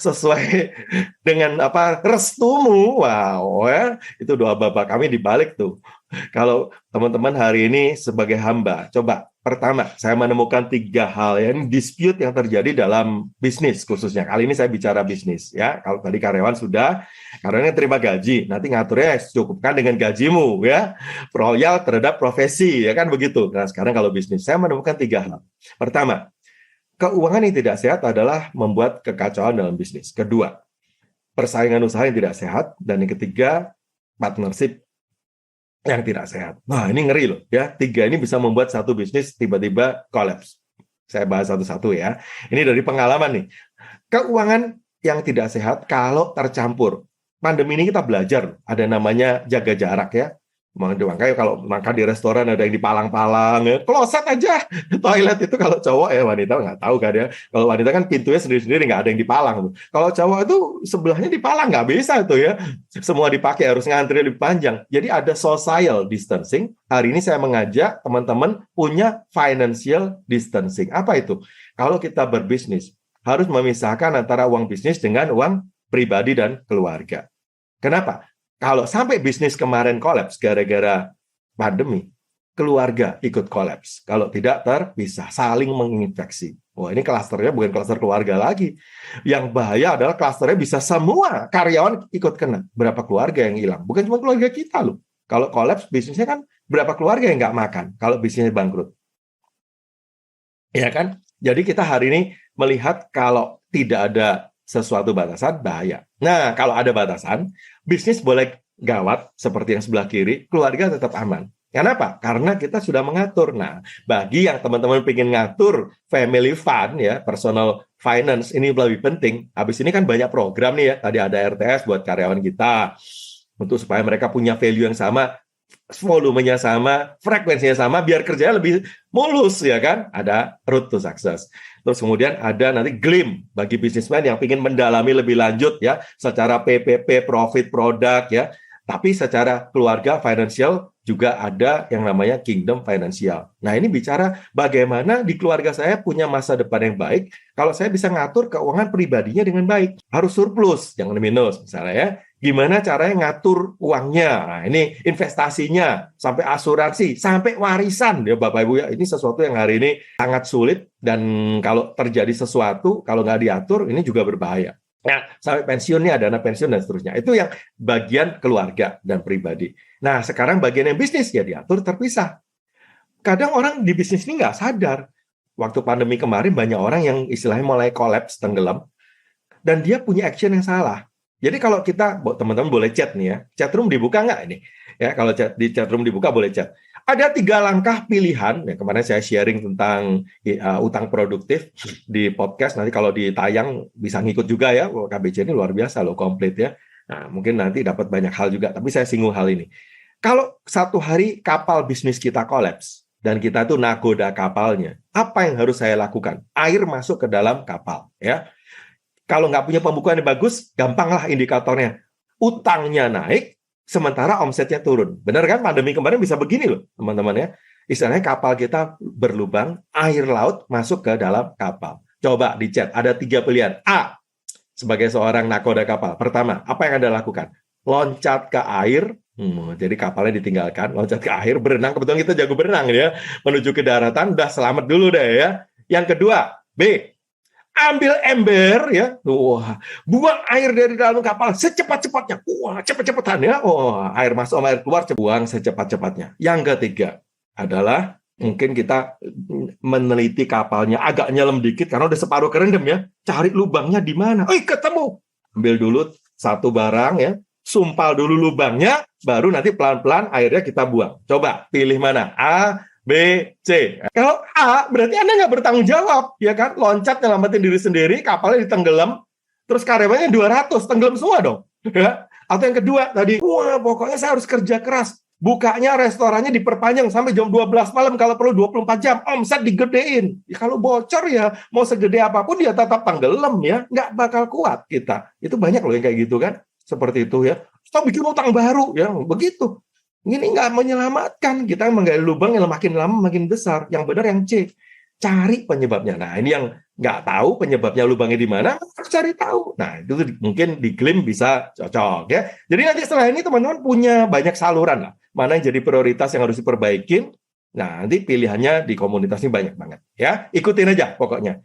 sesuai dengan restumu. Wow, ya, itu doa Bapak kami dibalik tuh. Kalau teman-teman hari ini sebagai hamba, coba pertama saya menemukan 3 hal yang dispute yang terjadi dalam bisnis khususnya. Kali ini saya bicara bisnis, ya. Kalau tadi karyawan sudah, karyawannya terima gaji, nanti ngaturnya cukupkan dengan gajimu, ya. Royal terhadap profesi, ya kan begitu. Nah, sekarang kalau bisnis, saya menemukan 3 hal. Pertama, keuangan yang tidak sehat adalah membuat kekacauan dalam bisnis. Kedua, persaingan usaha yang tidak sehat. Dan yang ketiga, partnership yang tidak sehat. Nah, ini ngeri loh, ya. 3 ini bisa membuat satu bisnis tiba-tiba collapse. Saya bahas satu-satu, ya. Ini dari pengalaman nih. Keuangan yang tidak sehat kalau tercampur. Pandemi ini kita belajar, ada namanya jaga jarak, ya. Makanya kalau makan di restoran ada yang dipalang-palang, ya. Kloset aja toilet itu kalau cowok, ya, wanita nggak tahu kan, ya. Kalau wanita kan pintunya sendiri-sendiri, nggak ada yang dipalang. Kalau cowok itu sebelahnya dipalang, nggak bisa tuh, ya. Semua dipakai, harus ngantri lebih panjang. Jadi ada social distancing. Hari ini saya mengajak teman-teman punya financial distancing. Apa itu? Kalau kita berbisnis, harus memisahkan antara uang bisnis dengan uang pribadi dan keluarga. Kenapa? Kalau sampai bisnis kemarin kolaps gara-gara pandemi, keluarga ikut kolaps. Kalau tidak terpisah, saling menginfeksi. Wah, ini klasternya bukan klaster keluarga lagi. Yang bahaya adalah klasternya bisa semua karyawan ikut kena. Berapa keluarga yang hilang? Bukan cuma keluarga kita loh. Kalau kolaps bisnisnya kan berapa keluarga yang nggak makan kalau bisnisnya bangkrut. Ya kan? Jadi kita hari ini melihat kalau tidak ada sesuatu batasan, bahaya. Nah, kalau ada batasan, bisnis boleh gawat seperti yang sebelah kiri, keluarga tetap aman. Kenapa? Karena kita sudah mengatur. Nah, bagi yang teman-teman ingin ngatur family fund ya, personal finance, ini lebih penting. Habis ini kan banyak program nih ya, tadi ada RTS buat karyawan kita, untuk supaya mereka punya value yang sama, volumenya sama, frekuensinya sama, biar kerjanya lebih mulus ya kan. Ada road to success. Terus kemudian ada nanti GLIM bagi bisnismen yang ingin mendalami lebih lanjut ya, secara PPP, profit product ya, tapi secara keluarga financial juga ada yang namanya Kingdom Financial. Nah, ini bicara bagaimana di keluarga saya punya masa depan yang baik kalau saya bisa ngatur keuangan pribadinya dengan baik. Harus surplus, jangan minus misalnya ya. Gimana caranya ngatur uangnya? Nah, ini investasinya, sampai asuransi, sampai warisan ya Bapak Ibu ya. Ini sesuatu yang hari ini sangat sulit, dan kalau terjadi sesuatu, kalau nggak diatur, ini juga berbahaya. Nah, sampai pensiunnya, dana pensiun dan seterusnya. Itu yang bagian keluarga dan pribadi. Nah, sekarang bagian yang bisnis ya diatur terpisah. Kadang orang di bisnis ini nggak sadar. Waktu pandemi kemarin banyak orang yang istilahnya mulai kolaps, tenggelam, dan dia punya action yang salah. Jadi kalau kita, teman-teman boleh chat nih ya, chatroom dibuka nggak ini? Ya, kalau di chatroom dibuka boleh chat. Ada 3 langkah pilihan, ya kemarin saya sharing tentang utang produktif di podcast, nanti kalau ditayang bisa ngikut juga ya, KBC ini luar biasa loh, komplit ya. Nah, mungkin nanti dapat banyak hal juga, tapi saya singgung hal ini. Kalau satu hari kapal bisnis kita kolaps, dan kita tuh nagoda kapalnya, apa yang harus saya lakukan? Air masuk ke dalam kapal, ya. Kalau nggak punya pembukuan yang bagus, gampanglah indikatornya. Utangnya naik, sementara omsetnya turun. Benar kan? Pandemi kemarin bisa begini loh, teman-teman ya. Istilahnya kapal kita berlubang, air laut masuk ke dalam kapal. Coba di chat, ada 3 pilihan. A, sebagai seorang nakoda kapal. Pertama, apa yang Anda lakukan? Loncat ke air, jadi kapalnya ditinggalkan, loncat ke air, berenang. Kebetulan kita jago berenang ya, menuju ke daratan, udah selamat dulu deh ya. Yang kedua, B, ambil ember ya, wah, buang air dari dalam kapal secepat-cepatnya, wah, cepet-cepetan ya, wah, air masuk sama air keluar, buang secepat-cepatnya. Yang ketiga adalah mungkin kita meneliti kapalnya agak nyelam dikit karena udah separuh kerendam ya, cari lubangnya di mana, ketemu, ambil dulu satu barang ya, sumpal dulu lubangnya, baru nanti pelan-pelan airnya kita buang. Coba pilih mana, A, B, C. Kalau A, berarti Anda nggak bertanggung jawab, ya kan? Loncat nyelamatin diri sendiri, kapalnya ditenggelam, terus karyawannya 200, tenggelam semua dong. Ya? Atau yang kedua tadi, wah pokoknya saya harus kerja keras. Bukanya restorannya diperpanjang sampai jam 12 malam, kalau perlu 24 jam, omset digedein. Ya, kalau bocor ya, mau segede apapun dia tetap tenggelam ya, nggak bakal kuat kita. Itu banyak loh yang kayak gitu kan, seperti itu ya. Kita bikin utang baru, ya begitu. Ini nggak menyelamatkan, kita menggali lubang yang makin lama makin besar. Yang benar yang C, cari penyebabnya. Nah ini yang nggak tahu penyebabnya lubangnya di mana, harus cari tahu. Nah itu mungkin di GLIM bisa cocok ya. Jadi nanti setelah ini teman-teman punya banyak saluran lah, mana yang jadi prioritas yang harus diperbaikin. Nah nanti pilihannya di komunitas ini banyak banget ya. Ikutin aja pokoknya.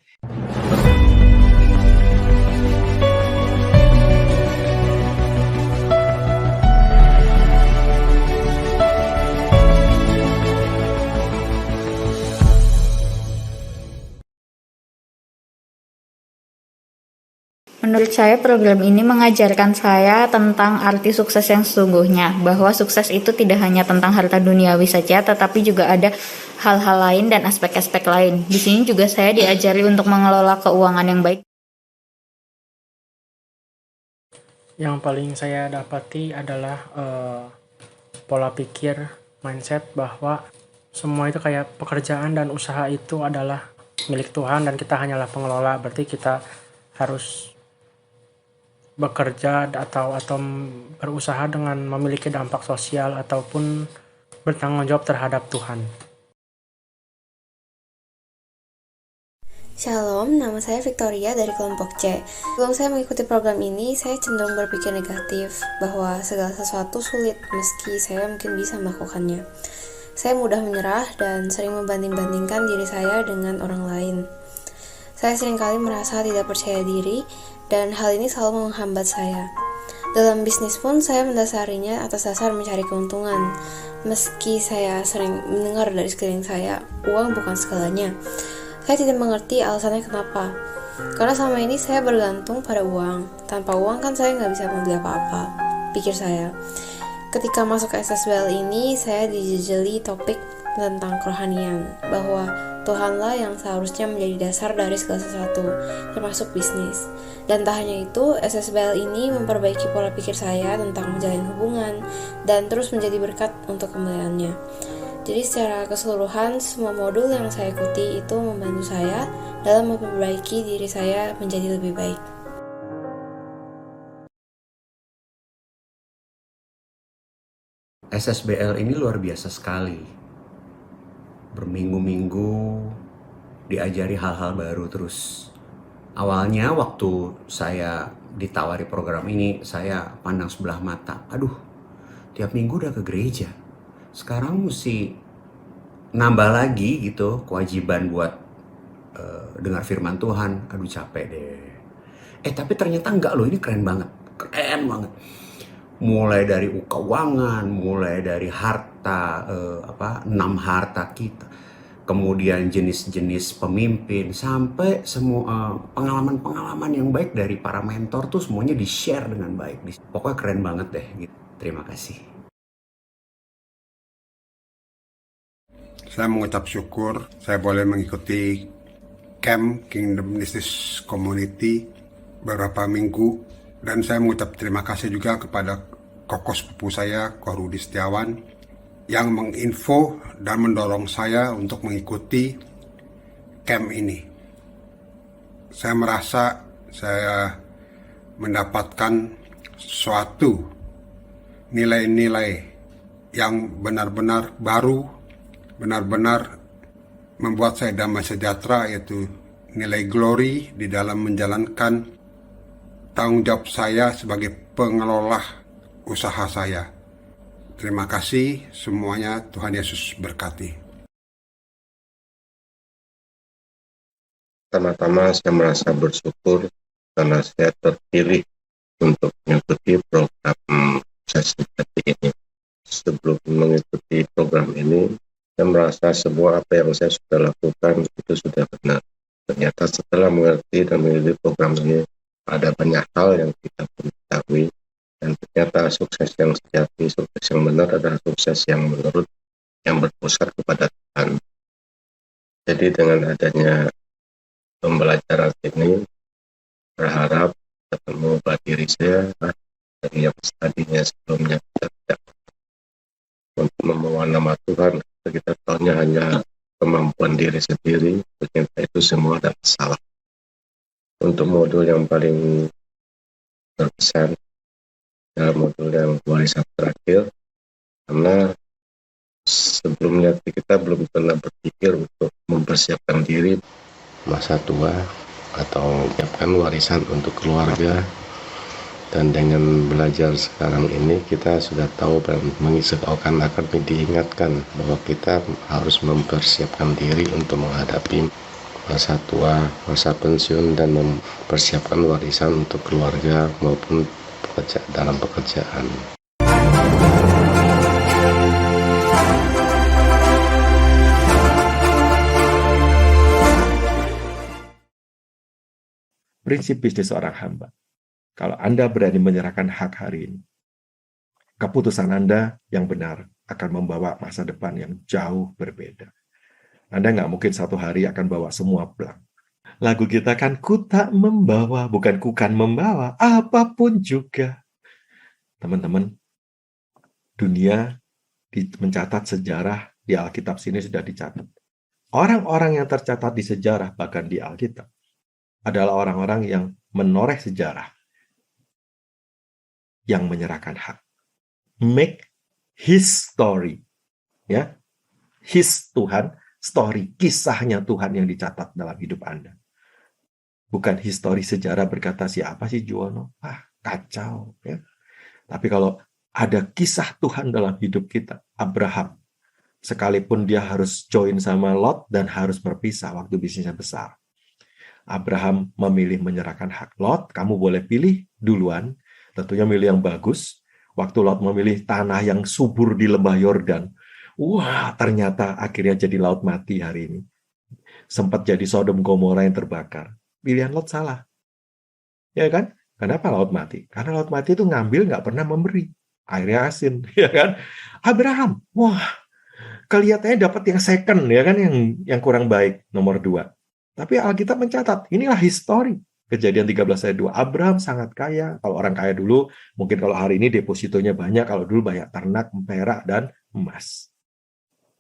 Menurut saya program ini mengajarkan saya tentang arti sukses yang sesungguhnya, bahwa sukses itu tidak hanya tentang harta duniawi saja, tetapi juga ada hal-hal lain dan aspek-aspek lain. Di sini juga saya diajari untuk mengelola keuangan yang baik. Yang paling saya dapati adalah pola pikir, mindset bahwa semua itu kayak pekerjaan dan usaha itu adalah milik Tuhan dan kita hanyalah pengelola. Berarti kita harus bekerja atau berusaha dengan memiliki dampak sosial ataupun bertanggung jawab terhadap Tuhan. Shalom, nama saya Victoria dari kelompok C. Sebelum saya mengikuti program ini, saya cenderung berpikir negatif bahwa segala sesuatu sulit meski saya mungkin bisa melakukannya. Saya mudah menyerah dan sering membanding-bandingkan diri saya dengan orang lain. Saya seringkali merasa tidak percaya diri dan hal ini selalu menghambat saya. Dalam bisnis pun saya mendasarinya atas dasar mencari keuntungan. Meski saya sering mendengar dari sekeliling saya, uang bukan segalanya. Saya tidak mengerti alasannya kenapa. Karena selama ini saya bergantung pada uang. Tanpa uang kan saya nggak bisa membeli apa-apa, pikir saya. Ketika masuk ke SSBL ini, saya dijejeli topik tentang kerohanian, bahwa Tuhanlah yang seharusnya menjadi dasar dari segala sesuatu, termasuk bisnis. Dan tak hanya itu, SSBL ini memperbaiki pola pikir saya tentang menjalin hubungan dan terus menjadi berkat untuk kemuliaannya. Jadi secara keseluruhan, semua modul yang saya ikuti itu membantu saya dalam memperbaiki diri saya menjadi lebih baik. SSBL ini luar biasa sekali. Berminggu-minggu diajari hal-hal baru terus. Awalnya waktu saya ditawari program ini, saya pandang sebelah mata. Aduh, tiap minggu udah ke gereja. Sekarang mesti nambah lagi gitu kewajiban buat dengar firman Tuhan. Aduh, capek deh. Tapi ternyata enggak loh, ini keren banget. Keren banget. Mulai dari keuangan, mulai dari harta, 6 harta kita, kemudian jenis-jenis pemimpin, sampai semua pengalaman-pengalaman yang baik dari para mentor tuh semuanya di-share dengan baik. Pokoknya keren banget deh. Gitu. Terima kasih. Saya mengucap syukur saya boleh mengikuti Camp Kingdom Business Community beberapa minggu, dan saya mengucap terima kasih juga kepada Koko sepupu saya, Ko Rudi Setiawan, yang menginfo dan mendorong saya untuk mengikuti camp ini. Saya merasa saya mendapatkan suatu nilai-nilai yang benar-benar baru, benar-benar membuat saya damai sejahtera, yaitu nilai glory di dalam menjalankan tanggung jawab saya sebagai pengelola usaha saya. Terima kasih semuanya, Tuhan Yesus berkati. Pertama-tama saya merasa bersyukur karena saya terpilih untuk mengikuti program sesi ini. Sebelum mengikuti program ini, saya merasa semua apa yang saya sudah lakukan itu sudah benar. Ternyata setelah mengerti dan mengikuti program ini, ada banyak hal yang kita perlu ketahui. Dan ternyata sukses yang sejati, sukses yang benar adalah sukses yang menurut, yang berpusat kepada Tuhan. Jadi dengan adanya pembelajaran ini, berharap dapat mengubah diri saya dari yang tadinya sebelumnya kita tidak untuk membawa nama Tuhan. Kita tahunya hanya kemampuan diri sendiri, ternyata itu semua adalah salah. Untuk modul yang paling berkesan, dalam modul yang warisan terakhir, karena sebelumnya kita belum pernah berpikir untuk mempersiapkan diri masa tua atau menyiapkan warisan untuk keluarga. Dan dengan belajar sekarang ini kita sudah tahu dan mengisahkan akan diingatkan bahwa kita harus mempersiapkan diri untuk menghadapi masa tua, masa pensiun, dan mempersiapkan warisan untuk keluarga maupun dalam pekerjaan. Prinsip bisnis seorang hamba. Kalau Anda berani menyerahkan hak hari ini, keputusan Anda yang benar akan membawa masa depan yang jauh berbeda. Anda nggak mungkin satu hari akan bawa semua blank. Lagu kita kan, ku tak membawa, bukan ku kan membawa, apapun juga. Teman-teman, dunia mencatat sejarah di Alkitab sini sudah dicatat. Orang-orang yang tercatat di sejarah, bahkan di Alkitab, adalah orang-orang yang menoreh sejarah, yang menyerahkan hak. Make his story. Ya, his Tuhan, story, kisahnya Tuhan yang dicatat dalam hidup Anda. Bukan histori sejarah berkata siapa sih Juwono? Kacau. Ya. Tapi kalau ada kisah Tuhan dalam hidup kita, Abraham, sekalipun dia harus join sama Lot dan harus berpisah waktu bisnisnya besar, Abraham memilih menyerahkan hak. Lot, kamu boleh pilih duluan, tentunya milih yang bagus. Waktu Lot memilih tanah yang subur di lembah Yordan, wah, ternyata akhirnya jadi laut mati hari ini. sempat jadi Sodom Gomora yang terbakar. Pilihan Lot salah. Ya kan? Kenapa Lot mati? Karena Lot mati itu ngambil nggak pernah memberi. Airnya asin, ya kan? Abraham, wah, kelihatannya dapat yang second, ya kan, yang kurang baik, nomor 2. Tapi Alkitab mencatat, inilah histori. Kejadian 13 ayat 2, Abraham sangat kaya. Kalau orang kaya dulu, mungkin kalau hari ini depositonya banyak, kalau dulu banyak ternak, perak, dan emas.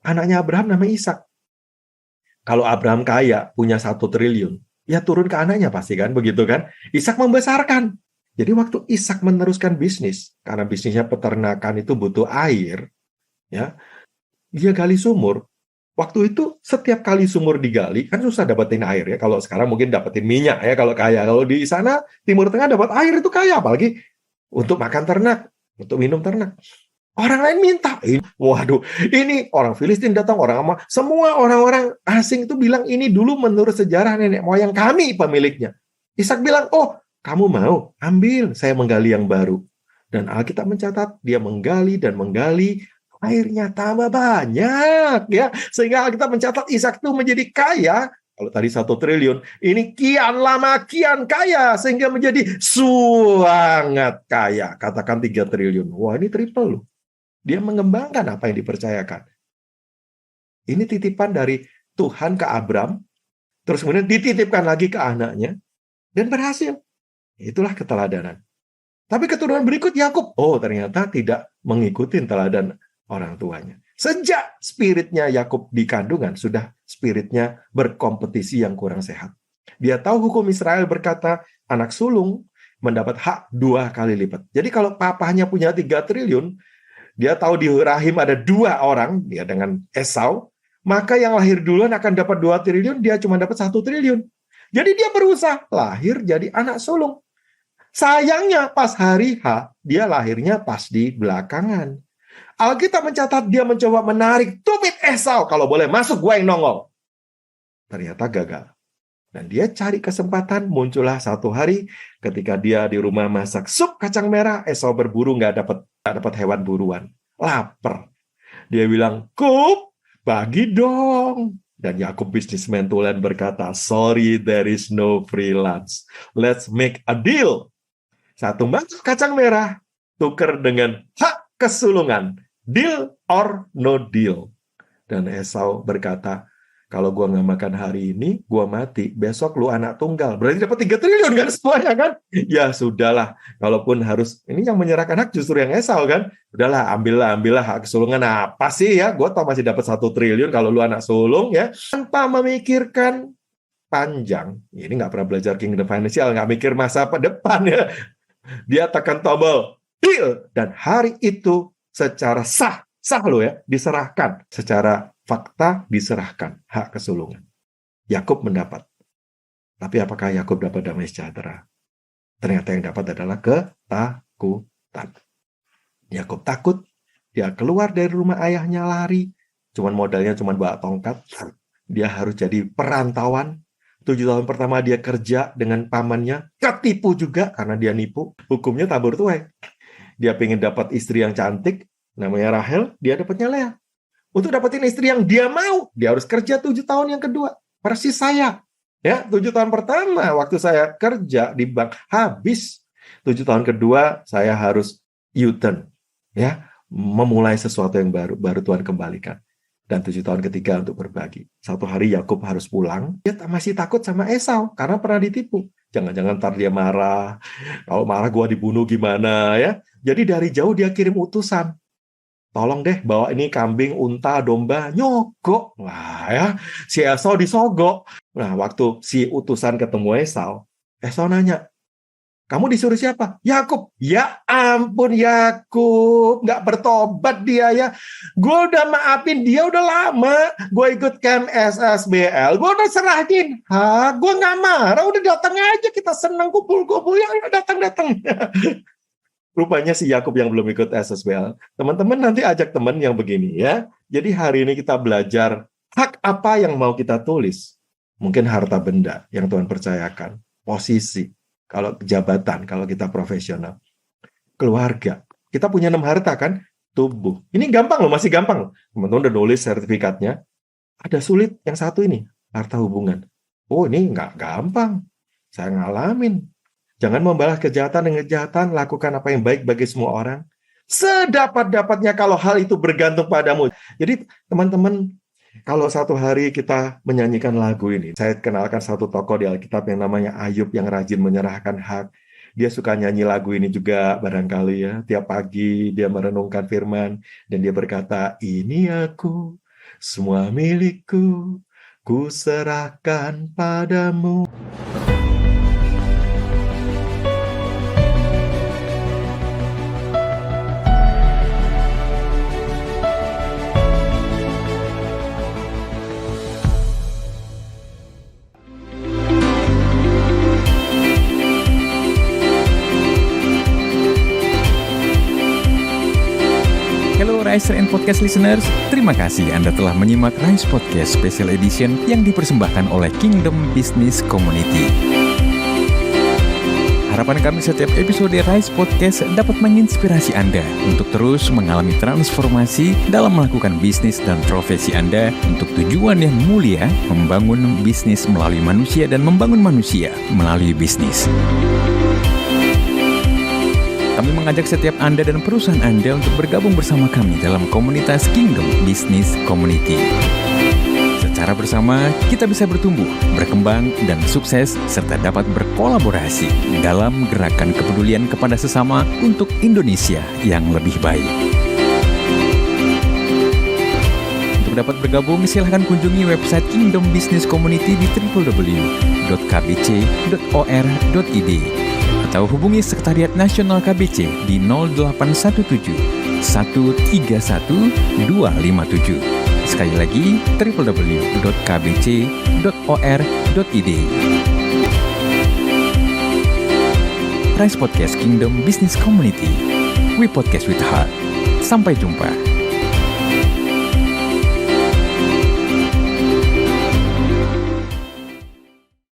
Anaknya Abraham namanya Ishak. Kalau Abraham kaya, punya 1 triliun, ya turun ke anaknya pasti kan, begitu kan? Ishak membesarkan. Jadi waktu Ishak meneruskan bisnis, karena bisnisnya peternakan itu butuh air, ya, dia gali sumur. Waktu itu setiap kali sumur digali, kan susah dapetin air ya. Kalau sekarang mungkin dapetin minyak ya kalau kaya. Kalau di sana Timur Tengah dapat air itu kaya, apalagi untuk makan ternak, untuk minum ternak. Orang lain minta, waduh, ini orang Filistin datang, orang Amal, semua orang-orang asing itu bilang ini dulu menurut sejarah nenek moyang kami pemiliknya. Ishak bilang, oh kamu mau, ambil, saya menggali yang baru. Dan Alkitab mencatat, dia menggali dan menggali, airnya tambah banyak, ya. Sehingga Alkitab mencatat Ishak itu menjadi kaya. Kalau tadi 1 triliun, ini kian lama kian kaya, sehingga menjadi sangat kaya. Katakan 3 triliun. Wah, ini triple loh. Dia mengembangkan apa yang dipercayakan. Ini titipan dari Tuhan ke Abram, terus kemudian dititipkan lagi ke anaknya, dan berhasil. Itulah keteladanan. Tapi keturunan berikut Yakub, oh ternyata tidak mengikuti teladan orang tuanya. Sejak spiritnya Yakub di kandungan, sudah spiritnya berkompetisi yang kurang sehat. Dia tahu hukum Israel berkata, anak sulung mendapat hak 2 kali lipat. Jadi kalau papahnya punya 3 triliun, dia tahu di rahim ada 2 orang, dia dengan Esau, maka yang lahir duluan akan dapat 2 triliun, dia cuma dapat 1 triliun. Jadi dia berusaha lahir jadi anak sulung. Sayangnya pas hari H, dia lahirnya pas di belakangan. Alkitab mencatat dia mencoba menarik tumit Esau, kalau boleh masuk gue yang nongol. Ternyata gagal. Dan dia cari kesempatan, muncullah satu hari ketika dia di rumah masak sup kacang merah, Esau berburu nggak dapat hewan buruan. Lapar. Dia bilang, Kup, bagi dong. Dan Yakub bisnismen tulen berkata, sorry, there is no free lunch. Let's make a deal. 1 mangkok kacang merah, tuker dengan hak kesulungan. Deal or no deal. Dan Esau berkata, kalau gua nggak makan hari ini, gua mati. Besok lu anak tunggal. Berarti dapat 3 triliun kan semuanya kan? Ya sudahlah. Kalaupun harus, ini yang menyerahkan hak justru yang Esau kan? Udahlah, ambillah hak kesulungan. Apa sih ya? Gua tau masih dapat 1 triliun kalau lu anak sulung ya. Tanpa memikirkan panjang. Ini nggak pernah belajar Kingdom Financial, nggak mikir masa depan ya. Dia tekan tombol, deal. Dan hari itu secara sah lo ya, diserahkan. Secara fakta diserahkan hak kesulungan. Yakub mendapat. Tapi apakah Yakub dapat damai sejahtera? Ternyata yang dapat adalah ketakutan. Yakub takut, dia keluar dari rumah ayahnya lari, cuman modalnya cuman bawa tongkat. Dia harus jadi perantauan. 7 tahun pertama dia kerja dengan pamannya, ketipu juga karena dia nipu. Hukumnya tabur tuai. Dia pengen dapat istri yang cantik, namanya Rahel, dia dapatnya Lea. Untuk dapetin istri yang dia mau, dia harus kerja 7 tahun yang kedua. Persis saya. Ya, 7 tahun pertama waktu saya kerja di bank habis. 7 tahun kedua saya harus U-turn. Ya, memulai sesuatu yang baru Tuhan kembalikan. Dan 7 tahun ketiga untuk berbagi. Satu hari Yakub harus pulang. Dia masih takut sama Esau karena pernah ditipu. Jangan-jangan ntar dia marah. Kalau marah gua dibunuh gimana ya. Jadi dari jauh dia kirim utusan. Tolong deh bawa ini kambing, unta, domba, nyogok. Wah ya, si Esau disogok. Nah, waktu si utusan ketemu Esau nanya, kamu disuruh siapa? Yakub. Ya ampun Yakub, nggak bertobat dia ya. Gue udah maafin dia udah lama. Gue ikut camp SSBL, gue udah serahin. Gue nggak marah, udah datang aja kita senang kumpul-kumpul ya, datang-datang. Rupanya si Yakub yang belum ikut SSBL. Teman-teman nanti ajak teman yang begini ya. Jadi hari ini kita belajar hak apa yang mau kita tulis. Mungkin harta benda yang Tuhan percayakan. Posisi, kalau jabatan, kalau kita profesional. Keluarga. Kita punya 6 harta kan? Tubuh. Ini gampang loh, masih gampang. Teman-teman udah nulis sertifikatnya. Ada sulit yang satu ini. harta hubungan. Oh, ini nggak gampang. Saya ngalamin. Jangan membalas kejahatan dengan kejahatan, lakukan apa yang baik bagi semua orang. Sedapat-dapatnya kalau hal itu bergantung padamu. Jadi teman-teman, kalau satu hari kita menyanyikan lagu ini, saya kenalkan satu tokoh di Alkitab yang namanya Ayub yang rajin menyerahkan hak. Dia suka nyanyi lagu ini juga barangkali ya. Tiap pagi dia merenungkan firman dan dia berkata, ini aku, semua milikku, ku serahkan padamu. Riser and Podcast listeners, terima kasih Anda telah menyimak Rise Podcast Special Edition yang dipersembahkan oleh Kingdom Business Community. Harapan kami setiap episode Rise Podcast dapat menginspirasi Anda untuk terus mengalami transformasi dalam melakukan bisnis dan profesi Anda untuk tujuan yang mulia, membangun bisnis melalui manusia dan membangun manusia melalui bisnis. Kami mengajak setiap Anda dan perusahaan Anda untuk bergabung bersama kami dalam komunitas Kingdom Business Community. Secara bersama, kita bisa bertumbuh, berkembang, dan sukses, serta dapat berkolaborasi dalam gerakan kepedulian kepada sesama untuk Indonesia yang lebih baik. Untuk dapat bergabung, silahkan kunjungi website Kingdom Business Community di www.kbc.or.id atau hubungi Sekretariat Nasional KBC di 0817 131 257. Sekali lagi, www.kbc.or.id. Rise Podcast Kingdom Business Community. We podcast with heart. Sampai jumpa.